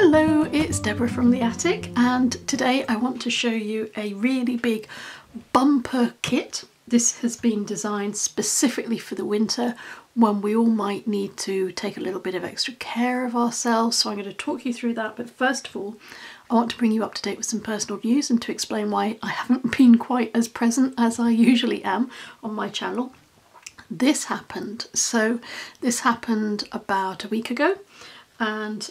Hello, it's Deborah from the attic, and today I want to show you a really big bumper kit. This has been designed specifically for the winter when we all might need to take a little bit of extra care of ourselves, so I'm going to talk you through that. But first of all, I want to bring you up to date with some personal news and to explain why I haven't been quite as present as I usually am on my channel. This happened about a week ago, and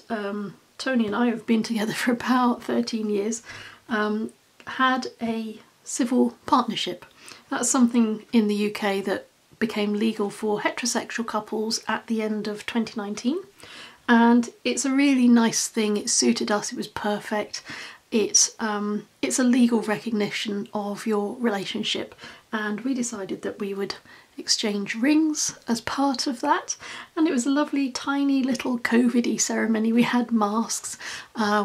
Tony and I have been together for about 13 years, had a civil partnership. That's something in the UK that became legal for heterosexual couples at the end of 2019, and it's a really nice thing. It suited us, it was perfect. It's a legal recognition of your relationship, and we decided that we would exchange rings as part of that, and it was a lovely tiny little COVID-y ceremony. We had masks,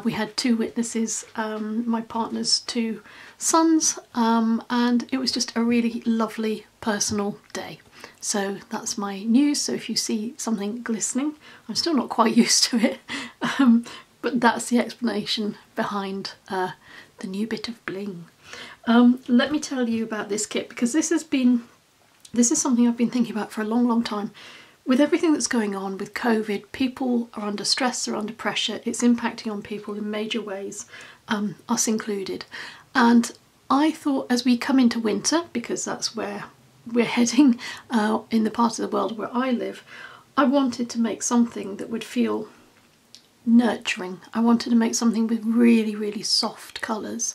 we had two witnesses, my partner's two sons, and it was just a really lovely personal day. So that's my news. So if you see something glistening, I'm still not quite used to it, but that's the explanation behind the new bit of bling. Let me tell you about this kit, because this is something I've been thinking about for a long time. With everything that's going on with COVID, people are under stress, they're under pressure, it's impacting on people in major ways, us included. And I thought, as we come into winter, because that's where we're heading in the part of the world where I live, I wanted to make something that would feel nurturing. I wanted to make something with really soft colours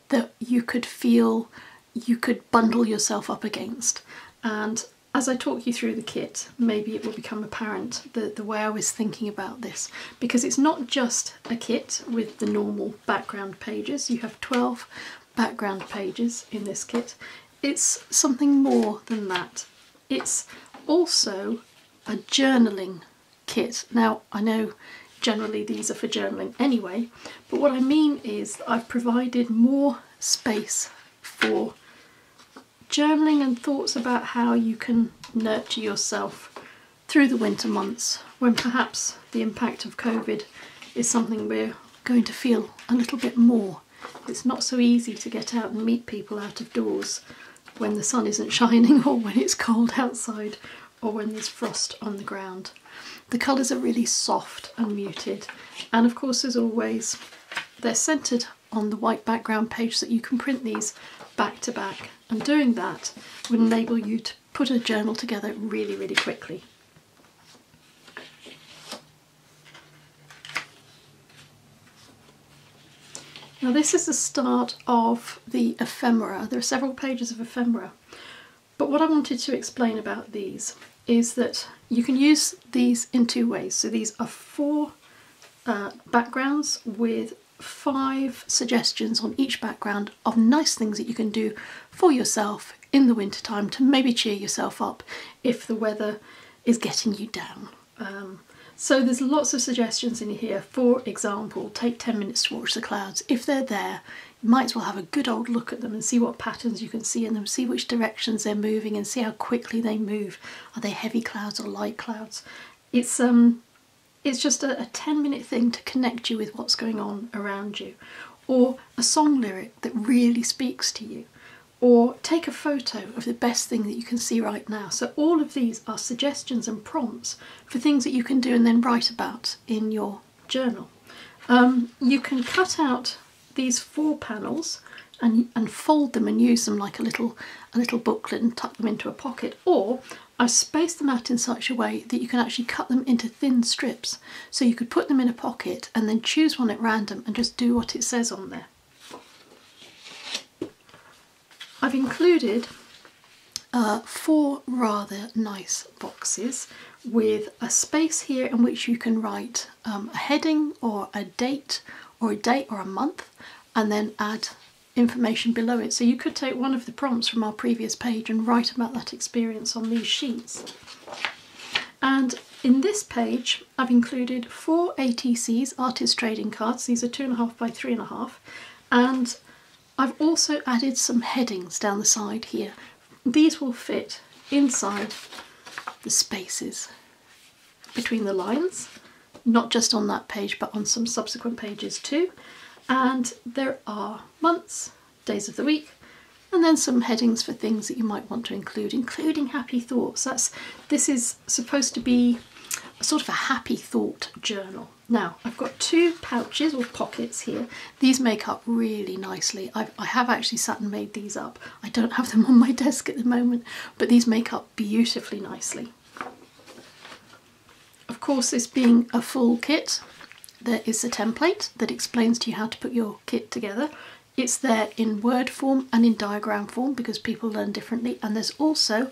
that you could feel you could bundle yourself up against. And as I talk you through the kit, maybe it will become apparent the way I was thinking about this, because it's not just a kit with the normal background pages. You have 12 background pages in this kit. It's something more than that. It's also a journaling kit. Now, I know generally these are for journaling anyway, but what I mean is that I've provided more space for journaling and thoughts about how you can nurture yourself through the winter months, when perhaps the impact of COVID is something we're going to feel a little bit more. It's not so easy to get out and meet people out of doors when the sun isn't shining, or when it's cold outside, or when there's frost on the ground. The colours are really soft and muted, and of course, as always, they're centred on the white background page so that you can print these back to back, and doing that would enable you to put a journal together really quickly. Now, this is the start of the ephemera. There are several pages of ephemera, but what I wanted to explain about these is that you can use these in two ways. So these are 4 backgrounds with 5 suggestions on each background of nice things that you can do for yourself in the winter time to maybe cheer yourself up if the weather is getting you down. So there's lots of suggestions in here. For example, take 10 minutes to watch the clouds. If they're there, you might as well have a good old look at them and see what patterns you can see in them, see which directions they're moving and see how quickly they move. Are they heavy clouds or light clouds? It's just a 10-minute thing to connect you with what's going on around you. Or a song lyric that really speaks to you. Or take a photo of the best thing that you can see right now. So all of these are suggestions and prompts for things that you can do and then write about in your journal. You can cut out these 4 panels and fold them and use them like a little booklet and tuck them into a pocket, or I've spaced them out in such a way that you can actually cut them into thin strips, so you could put them in a pocket and then choose one at random and just do what it says on there. I've included 4 rather nice boxes with a space here in which you can write a heading or a date or a month, and then add information below it. So you could take one of the prompts from our previous page and write about that experience on these sheets. And in this page I've included 4 ATCs, artist trading cards. These are 2.5 by 3.5, and I've also added some headings down the side here. These will fit inside the spaces between the lines not just on that page but on some subsequent pages too. And there are months, days of the week, and then some headings for things that you might want to include, including happy thoughts. This is supposed to be a sort of a happy thought journal. Now, I've got two pouches or pockets here. These make up really nicely. I have actually sat and made these up. I don't have them on my desk at the moment, but these make up beautifully nicely. Of course, this being a full kit, there is a template that explains to you how to put your kit together. It's there in word form and in diagram form because people learn differently, and there's also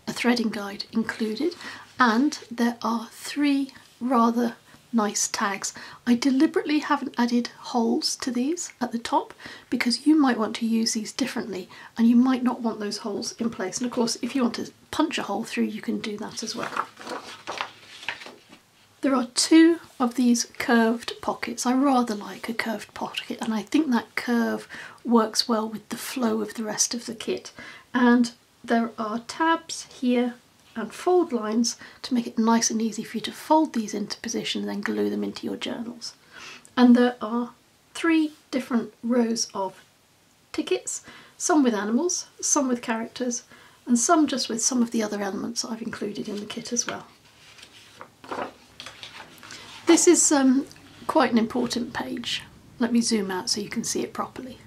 a threading guide included, and there are 3 rather nice tags. I deliberately haven't added holes to these at the top because you might want to use these differently and you might not want those holes in place, and of course if you want to punch a hole through you can do that as well. There are 2 of these curved pockets. I rather like a curved pocket, and I think that curve works well with the flow of the rest of the kit. And there are tabs here and fold lines to make it nice and easy for you to fold these into position and then glue them into your journals. And there are 3 different rows of tickets, some with animals, some with characters, and some just with some of the other elements I've included in the kit as well. This is quite an important page. Let me zoom out so you can see it properly.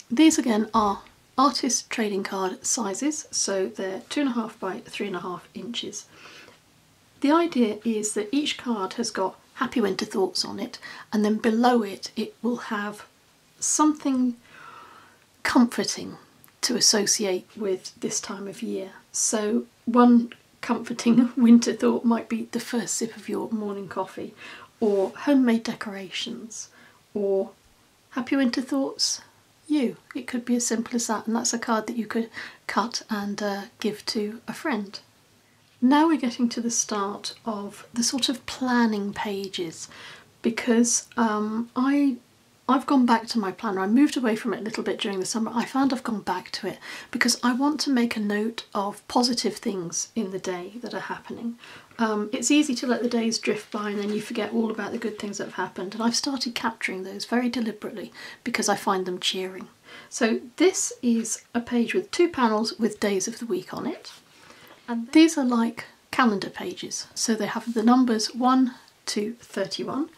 These again are artist trading card sizes, so they're 2.5 by 3.5 inches. The idea is that each card has got happy winter thoughts on it, and then below it it will have something comforting to associate with this time of year. So one comforting winter thought might be the first sip of your morning coffee, or homemade decorations, or happy winter thoughts, you. It could be as simple as that, and that's a card that you could cut and give to a friend. Now we're getting to the start of the sort of planning pages, because I've gone back to my planner. I moved away from it a little bit during the summer. I found I've gone back to it because I want to make a note of positive things in the day that are happening. It's easy to let the days drift by and then you forget all about the good things that have happened, and I've started capturing those very deliberately because I find them cheering. So this is a page with 2 panels with days of the week on it, and these are like calendar pages, so they have the numbers 1 to 31.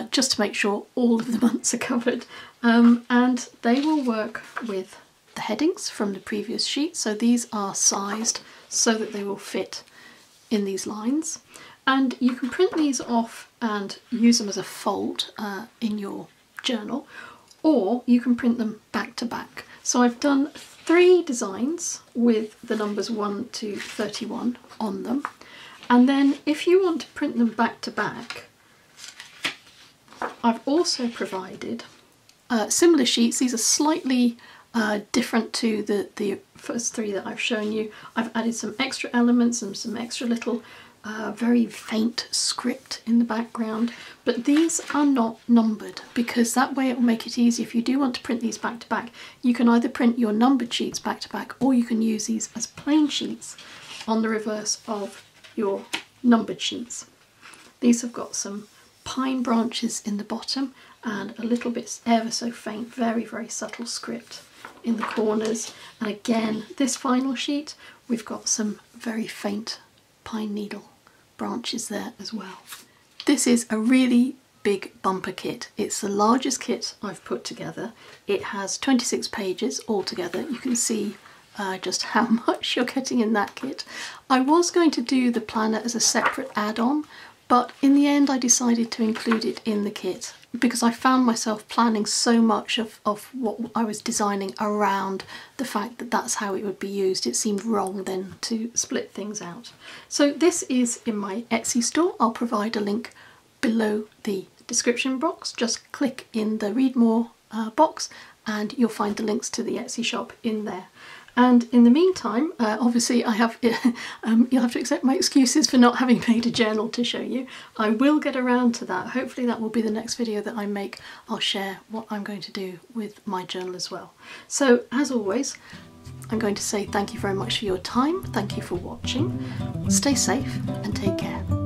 Just to make sure all of the months are covered, and they will work with the headings from the previous sheet. So these are sized so that they will fit in these lines, and you can print these off and use them as a fold in your journal, or you can print them back to back. So I've done 3 designs with the numbers 1 to 31 on them, and then if you want to print them back to back, I've also provided similar sheets. These are slightly different to the first 3 that I've shown you. I've added some extra elements and some extra little very faint script in the background, but these are not numbered because that way it will make it easy. If you do want to print these back to back, you can either print your numbered sheets back to back, or you can use these as plain sheets on the reverse of your numbered sheets. These have got some pine branches in the bottom and a little bit ever so faint, very, very subtle script in the corners. And again, this final sheet, we've got some very faint pine needle branches there as well. This is a really big bumper kit. It's the largest kit I've put together. It has 26 pages altogether. You can see just how much you're getting in that kit. I was going to do the planner as a separate add-on, but in the end I decided to include it in the kit because I found myself planning so much of what I was designing around the fact that that's how it would be used. It seemed wrong then to split things out. So this is in my Etsy store. I'll provide a link below the description box. Just click in the read more box and you'll find the links to the Etsy shop in there. And in the meantime, obviously I have, you'll have to accept my excuses for not having made a journal to show you. I will get around to that. Hopefully that will be the next video that I make. I'll share what I'm going to do with my journal as well. So as always, I'm going to say thank you very much for your time. Thank you for watching. Stay safe and take care.